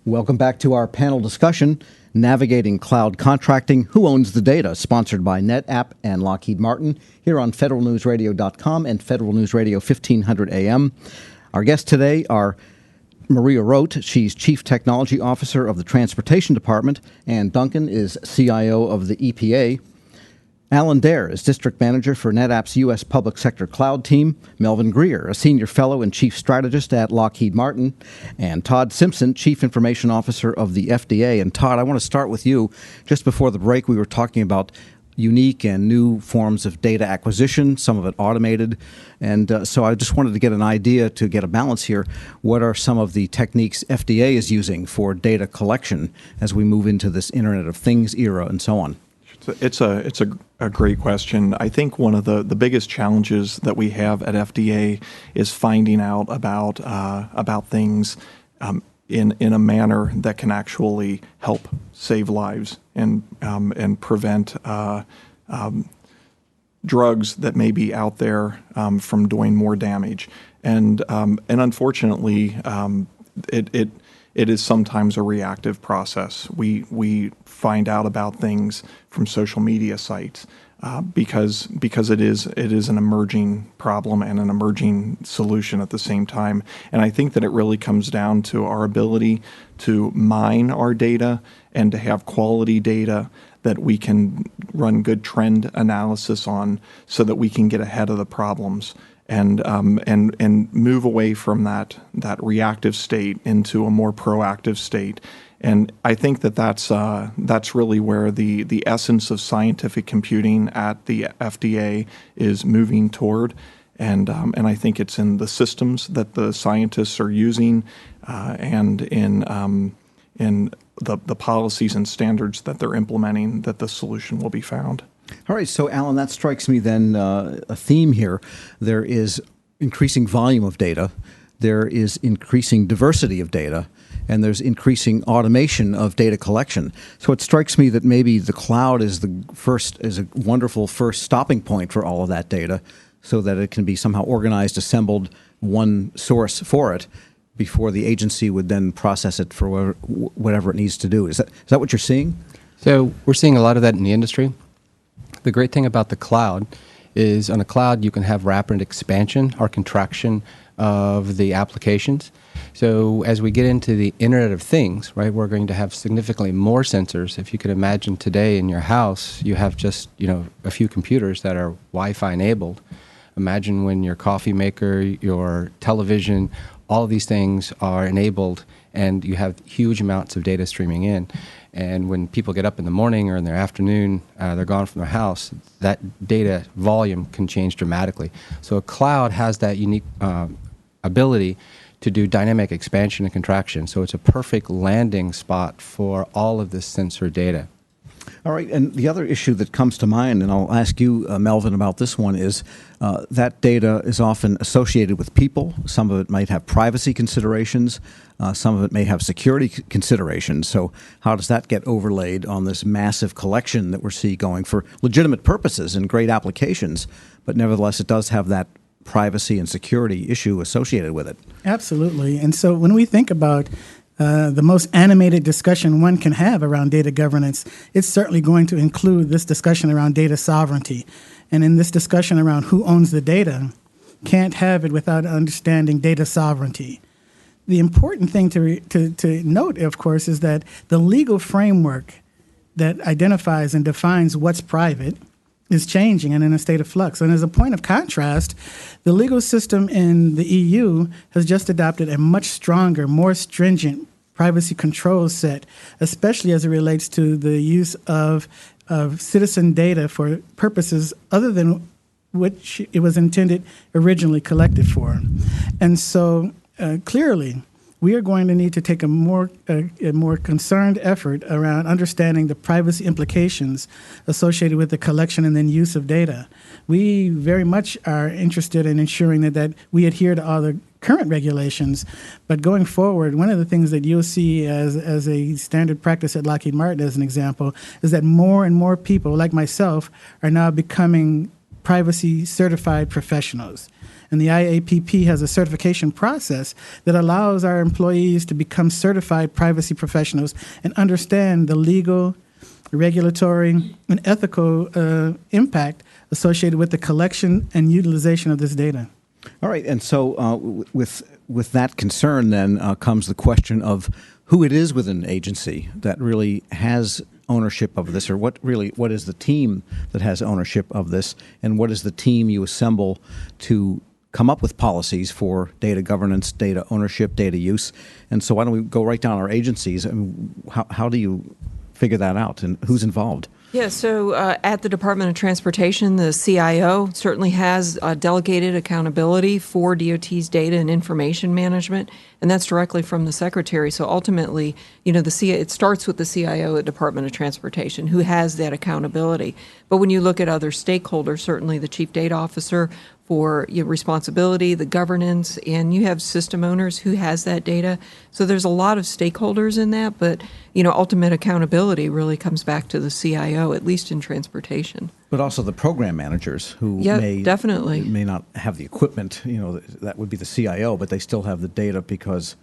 Welcome back to our panel discussion, Navigating Cloud Contracting, Who Owns the Data, sponsored by NetApp and Lockheed Martin, here on federalnewsradio.com and Federal News Radio 1500 AM. Our guests today are Maria Roat. She's Chief Technology Officer of the Transportation Department, and Duncan is CIO of the EPA. Alan Dare is District Manager for NetApp's U.S. Public Sector Cloud Team, Melvin Greer, a Senior Fellow and Chief Strategist at Lockheed Martin, and Todd Simpson, Chief Information Officer of the FDA. And Todd, I want to start with you. Just before the break, we were talking about unique and new forms of data acquisition, some of it automated. And so I just wanted to get an idea, to get a balance here. What are some of the techniques FDA is using for data collection as we move into this Internet of Things era and so on? It's a great question. I think one of the biggest challenges that we have at FDA is finding out about things in a manner that can actually help save lives and prevent drugs that may be out there from doing more damage. And unfortunately, it is sometimes a reactive process. We find out about things from social media sites because it is an emerging problem and an emerging solution at the same time. And I think that it really comes down to our ability to mine our data and to have quality data that we can run good trend analysis on, so that we can get ahead of the problems and move away from that reactive state into a more proactive state. And I think that's really where the essence of scientific computing at the FDA is moving toward. And I think it's in the systems that the scientists are using, and in the policies and standards that they're implementing, that the solution will be found. All right, so Alan, that strikes me then a theme here. There is increasing volume of data, there is increasing diversity of data, and there's increasing automation of data collection. So it strikes me that maybe the cloud is a wonderful first stopping point for all of that data, so that it can be somehow organized, assembled, one source for it, before the agency would then process it for whatever it needs to do. Is that what you're seeing? So we're seeing a lot of that in the industry. The great thing about the cloud is, on a cloud, you can have rapid expansion or contraction of the applications. So as we get into the Internet of Things, right, we're going to have significantly more sensors. If you could imagine today in your house, you have just, a few computers that are Wi-Fi enabled. Imagine when your coffee maker, your television, all of these things are enabled, and you have huge amounts of data streaming in. And when people get up in the morning or in their afternoon, they're gone from their house, that data volume can change dramatically. So a cloud has that unique ability to do dynamic expansion and contraction. So it's a perfect landing spot for all of this sensor data. All right, and the other issue that comes to mind, and I'll ask you, Melvin, about this one, is that data is often associated with people. Some of it might have privacy considerations. Some of it may have security considerations. So how does that get overlaid on this massive collection that we're seeing going for legitimate purposes and great applications, but nevertheless it does have that privacy and security issue associated with it? Absolutely. And so when we think about the most animated discussion one can have around data governance, it's certainly going to include this discussion around data sovereignty. And in this discussion around who owns the data, can't have it without understanding data sovereignty. The important thing to note, of course, is that the legal framework that identifies and defines what's private is changing and in a state of flux. And as a point of contrast, the legal system in the EU has just adopted a much stronger, more stringent privacy control set, especially as it relates to the use of citizen data for purposes other than which it was intended originally collected for. And so clearly, we are going to need to take a more concerned effort around understanding the privacy implications associated with the collection and then use of data. We very much are interested in ensuring that we adhere to all the current regulations, but going forward, one of the things that you'll see as a standard practice at Lockheed Martin, as an example, is that more and more people, like myself, are now becoming privacy certified professionals. And the IAPP has a certification process that allows our employees to become certified privacy professionals and understand the legal, regulatory, and ethical impact associated with the collection and utilization of this data. All right, and so with that concern, then comes the question of who it is within an agency that really has ownership of this, or what is the team that has ownership of this, and what is the team you assemble to come up with policies for data governance, data ownership, data use. And so why don't we go right down our agencies? I mean, how do you figure that out, and who's involved? Yeah, so at the Department of Transportation, the CIO certainly has delegated accountability for DOT's data and information management, and that's directly from the Secretary. So ultimately, it starts with the CIO at Department of Transportation, who has that accountability. But when you look at other stakeholders, certainly the Chief Data Officer for responsibility, the governance, and you have system owners who has that data. So there's a lot of stakeholders in that, but ultimate accountability really comes back to the CIO, at least in transportation. But also the program managers who definitely may not have the equipment. That would be the CIO, but they still have the data because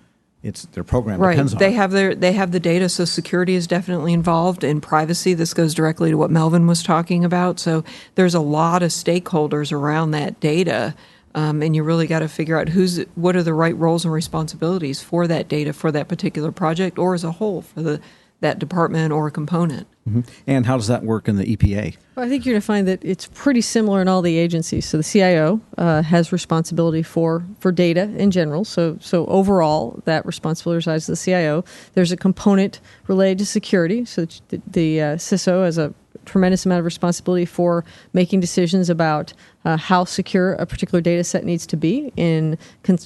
it's their program depends on it. They have the data, so security is definitely involved, and privacy. This goes directly to what Melvin was talking about. So there's a lot of stakeholders around that data, and you really got to figure out what are the right roles and responsibilities for that data for that particular project, or as a whole for that department or a component. Mm-hmm. And how does that work in the EPA? Well, I think you're going to find that it's pretty similar in all the agencies. So the CIO has responsibility for data in general. So overall, that responsibility resides to the CIO. There's a component related to security. So the CISO has a tremendous amount of responsibility for making decisions about how secure a particular data set needs to be in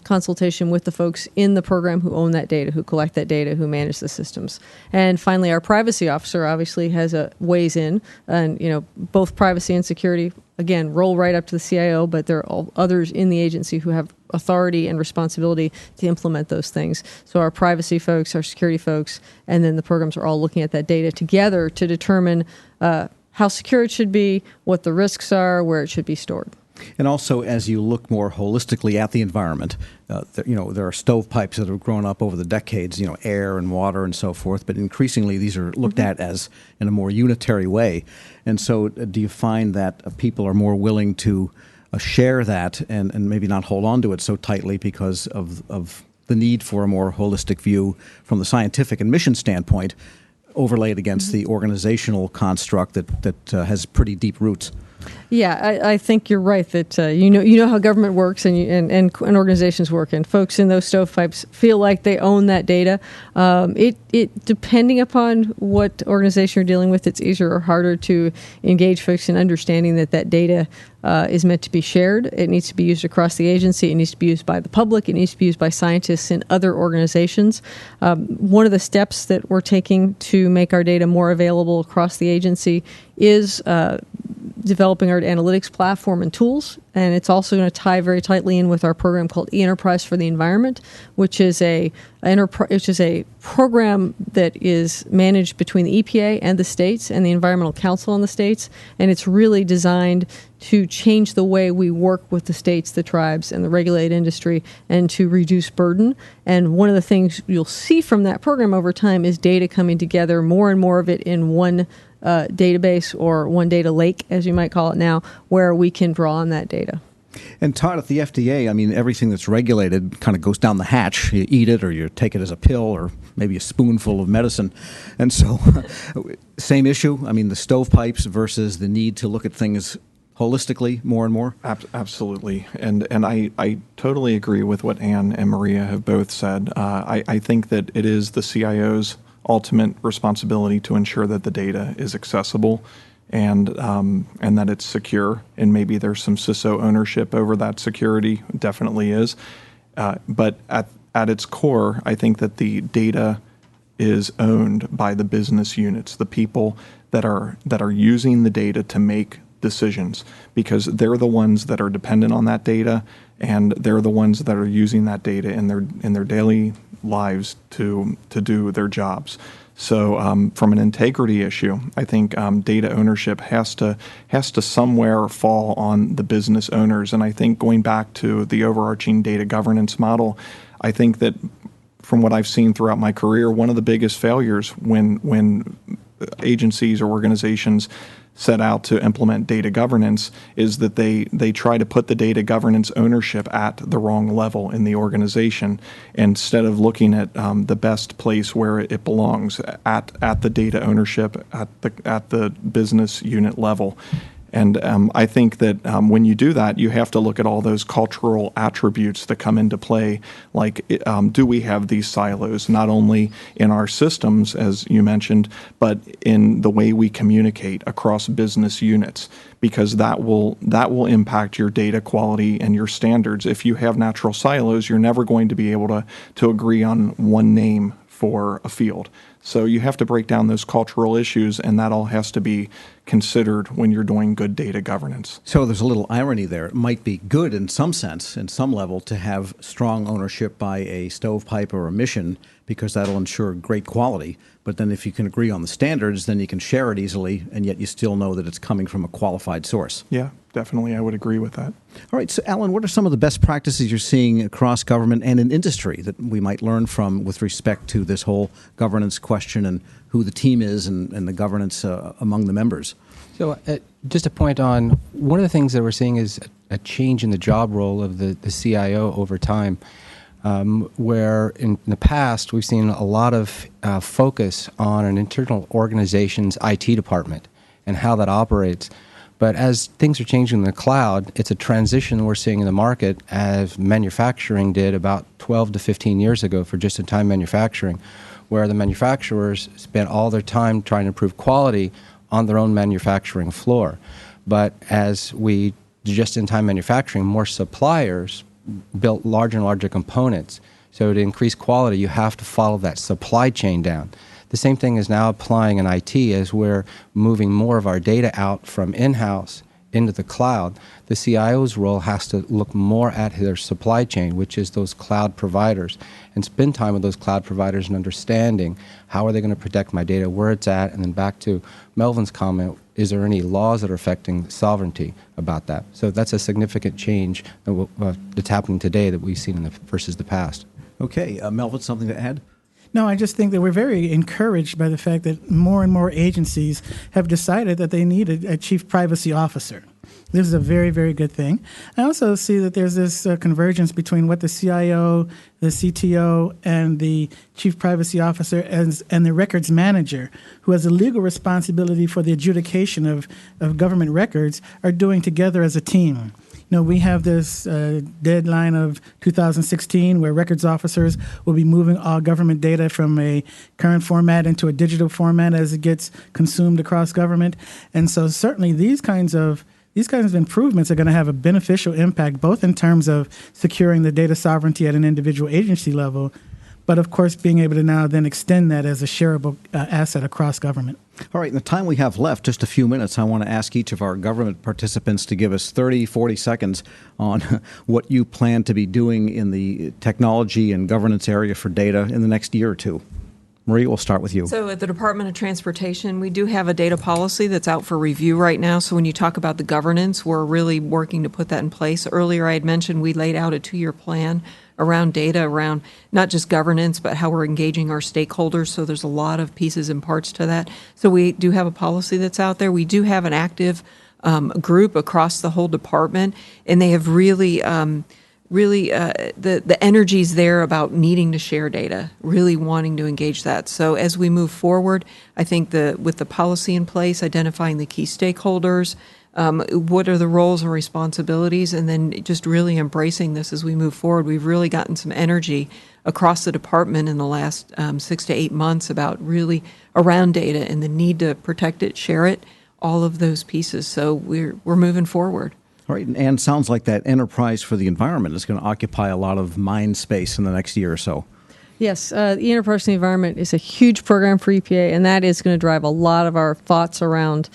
consultation with the folks in the program who own that data, who collect that data, who manage the systems. And finally, our privacy officer obviously has a weighs in, and both privacy and security, again, roll right up to the CIO, but there are others in the agency who have authority and responsibility to implement those things. So our privacy folks, our security folks, and then the programs are all looking at that data together to determine how secure it should be, what the risks are, where it should be stored. And also, as you look more holistically at the environment, there are stovepipes that have grown up over the decades, air and water and so forth, but increasingly these are looked at as in a more unitary way. And so do you find that people are more willing to share that and maybe not hold on to it so tightly because of the need for a more holistic view from the scientific and mission standpoint, overlaid against the organizational construct that has pretty deep roots? Yeah, I think you're right that you know how government works and organizations work, and folks in those stovepipes feel like they own that data. It depending upon what organization you're dealing with, it's easier or harder to engage folks in understanding that data is meant to be shared. It needs to be used across the agency. It needs to be used by the public. It needs to be used by scientists in other organizations. One of the steps that we're taking to make our data more available across the agency is developing our analytics platform and tools, and it's also going to tie very tightly in with our program called E-Enterprise for the Environment, which is a program that is managed between the EPA and the states and the Environmental Council in the states, and it's really designed to change the way we work with the states, the tribes, and the regulated industry, and to reduce burden. And one of the things you'll see from that program over time is data coming together, more and more of it in one database or one data lake, as you might call it now, where we can draw on that data. And Todd, at the FDA, I mean, everything that's regulated kind of goes down the hatch. You eat it or you take it as a pill or maybe a spoonful of medicine. And so, same issue. I mean, the stovepipes versus the need to look at things holistically more and more? Absolutely. And I totally agree with what Ann and Maria have both said. I think that it is the CIO's ultimate responsibility to ensure that the data is accessible and that it's secure. And maybe there's some CISO ownership over that security, definitely is. But at its core, I think that the data is owned by the business units, the people that are using the data to make decisions, because they're the ones that are dependent on that data, and they're the ones that are using that data in their daily lives to do their jobs. So from an integrity issue, I think data ownership has to somewhere fall on the business owners. And I think going back to the overarching data governance model, I think that from what I've seen throughout my career, one of the biggest failures when agencies or organizations set out to implement data governance is that they try to put the data governance ownership at the wrong level in the organization instead of looking at the best place where it belongs at the data ownership at the business unit level. And I think that when you do that, you have to look at all those cultural attributes that come into play, like do we have these silos, not only in our systems, as you mentioned, but in the way we communicate across business units, because that will impact your data quality and your standards. If you have natural silos, you're never going to be able to agree on one name for a field. So you have to break down those cultural issues, and that all has to be considered when you're doing good data governance. So there's a little irony there. It might be good in some sense, in some level, to have strong ownership by a stovepipe or a mission, because that'll ensure great quality. But then if you can agree on the standards, then you can share it easily, and yet you still know that it's coming from a qualified source. Yeah, definitely. I would agree with that. All right. So, Alan, what are some of the best practices you're seeing across government and in industry that we might learn from with respect to this whole governance question and who the team is and the governance among the members? So just a point on, one of the things that we're seeing is a change in the job role of the CIO over time. Where in the past we've seen a lot of focus on an internal organization's IT department and how that operates. But as things are changing in the cloud, it's a transition we're seeing in the market, as manufacturing did about 12 to 15 years ago for just-in-time manufacturing, where the manufacturers spent all their time trying to improve quality on their own manufacturing floor. But as we do just-in-time manufacturing, more suppliers built larger and larger components. So to increase quality, you have to follow that supply chain down. The same thing is now applying in IT as we're moving more of our data out from in-house into the cloud. The CIO's role has to look more at their supply chain, which is those cloud providers, and spend time with those cloud providers and understanding how are they going to protect my data, where it's at, and then back to Melvin's comment, is there any laws that are affecting sovereignty about that? So that's a significant change that's happening today that we've seen versus the past. Okay. Melvin, something to add? No, I just think that we're very encouraged by the fact that more and more agencies have decided that they need a chief privacy officer. This is a very, very good thing. I also see that there's this convergence between what the CIO, the CTO, and the chief privacy officer and the records manager, who has a legal responsibility for the adjudication of government records, are doing together as a team. You know, we have this deadline of 2016 where records officers will be moving all government data from a current format into a digital format as it gets consumed across government. And so certainly these kinds of improvements are going to have a beneficial impact, both in terms of securing the data sovereignty at an individual agency level, but of course being able to now then extend that as a shareable asset across government. All right, in the time we have left, just a few minutes, I want to ask each of our government participants to give us 30, 40 seconds on what you plan to be doing in the technology and governance area for data in the next year or two. Marie, we'll start with you. So at the Department of Transportation, we do have a data policy that's out for review right now. So when you talk about the governance, we're really working to put that in place. Earlier I had mentioned we laid out a 2-year plan around data, around not just governance, but how we're engaging our stakeholders. So there's a lot of pieces and parts to that. So we do have a policy that's out there. We do have an active group across the whole department, and they have really the energy's there about needing to share data, really wanting to engage that. So as we move forward, I think with the policy in place, identifying the key stakeholders, what are the roles and responsibilities, and then just really embracing this as we move forward. We've really gotten some energy across the department in the last 6 to 8 months about really around data and the need to protect it, share it, all of those pieces. So we're moving forward. All right, and sounds like that enterprise for the environment is going to occupy a lot of mind space in the next year or so. Yes, the Enterprise for the Environment is a huge program for EPA, and that is going to drive a lot of our thoughts around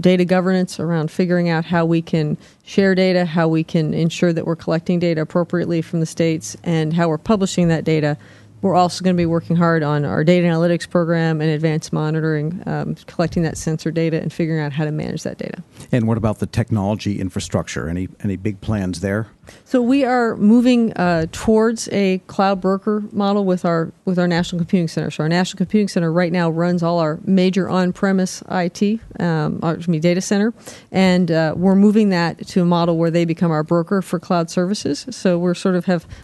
data governance, around figuring out how we can share data, how we can ensure that we're collecting data appropriately from the states, and how we're publishing that data We're also going to be working hard on our data analytics program and advanced monitoring, collecting that sensor data and figuring out how to manage that data. And what about the technology infrastructure? Any big plans there? So we are moving towards a cloud broker model with our National Computing Center. So our National Computing Center right now runs all our major on-premise IT, data center, and we're moving that to a model where they become our broker for cloud services. So we're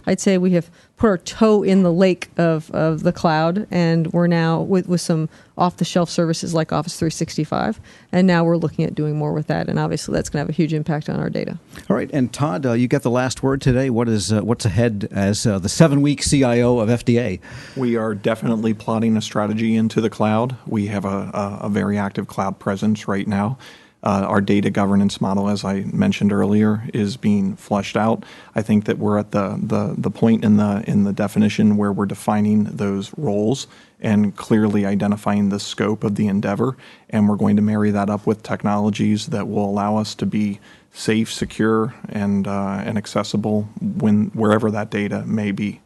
I'd say we have put our toe in the lake of the cloud, and we're now with some off-the-shelf services like Office 365, and now we're looking at doing more with that, and obviously that's going to have a huge impact on our data. All right, and Todd, you get the last word today. What's ahead as the 7-week CIO of FDA? We are definitely plotting a strategy into the cloud. We have a very active cloud presence right now. Our data governance model, as I mentioned earlier, is being fleshed out. I think that we're at the point in the definition where we're defining those roles and clearly identifying the scope of the endeavor, and we're going to marry that up with technologies that will allow us to be safe, secure, and accessible wherever that data may be.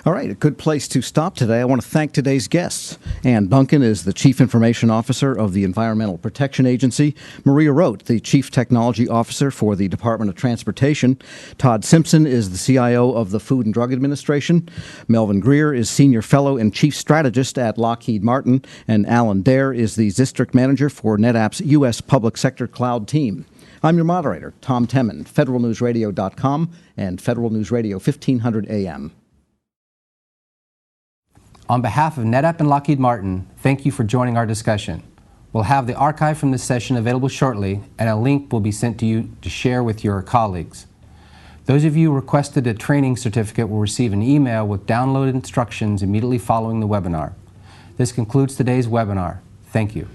All right, a good place to stop today. I want to thank today's guests. Ann Duncan is the Chief Information Officer of the Environmental Protection Agency. Maria Rote, the Chief Technology Officer for the Department of Transportation. Todd Simpson is the CIO of the Food and Drug Administration. Melvin Greer is Senior Fellow and Chief Strategist at Lockheed Martin. And Alan Dare is the District Manager for NetApp's U.S. Public Sector Cloud Team. I'm your moderator, Tom Temin, federalnewsradio.com and Federal News Radio 1500 AM. On behalf of NetApp and Lockheed Martin, thank you for joining our discussion. We'll have the archive from this session available shortly, and a link will be sent to you to share with your colleagues. Those of you who requested a training certificate will receive an email with downloaded instructions immediately following the webinar. This concludes today's webinar. Thank you.